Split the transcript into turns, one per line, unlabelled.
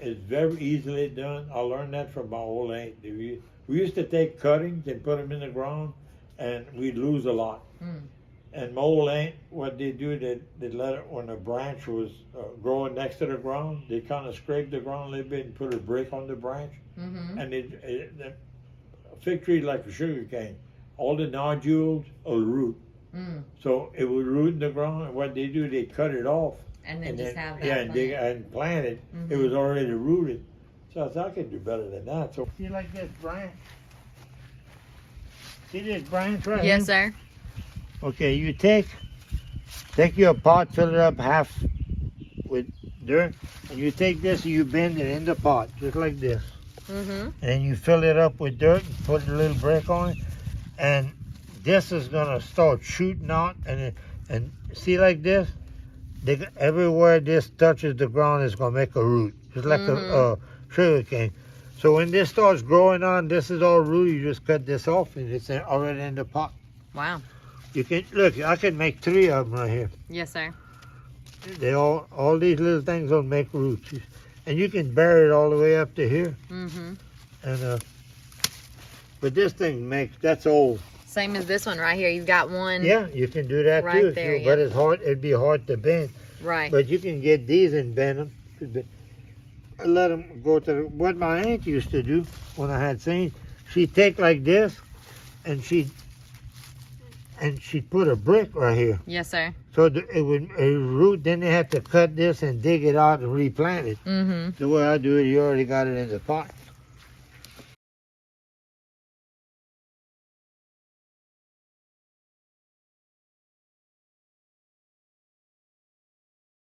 It's very easily done. I learned that from my old aunt. We used to take cuttings and put them in the ground, and we'd lose a lot. And my old aunt, what they do, they let it, when a branch was growing next to the ground, they kind of scrape the ground a little bit and put a brick on the branch. And a fig tree like a sugar cane, all the nodules will root. So it would root in the ground, and what they do, they cut it off.
And then just have that.
Yeah, and plant it. It was already rooted. So I thought I could do better than that. So see like this branch? See this branch right here?
Yes, sir.
Okay, you take your pot, fill it up half with dirt, and you take this and you bend it in the pot, just like this. And you fill it up with dirt and put a little brick on it, and this is gonna start shooting out, and see like this? Everywhere this touches the ground is gonna make a root, just like a sugar cane. So when this starts growing on, this is all rooted, you just cut this off and it's already in the pot.
Wow.
You can look. I can make 3 of them right here.
Yes, sir.
They all these little things will make roots, and you can bury it all the way up to here. And but this thing that's old.
Same as this one right here. You've got one.
Yeah, you can do that
right
too.
There,
but it's hard. It'd be hard to bend.
Right.
But you can get these and bend them. Let them go to what my aunt used to do when I had seen. She'd take like this, and she'd put a brick right here.
Yes, sir.
So it would root. Then they had to cut this and dig it out and replant it. The way I do it, you already got it in the pot.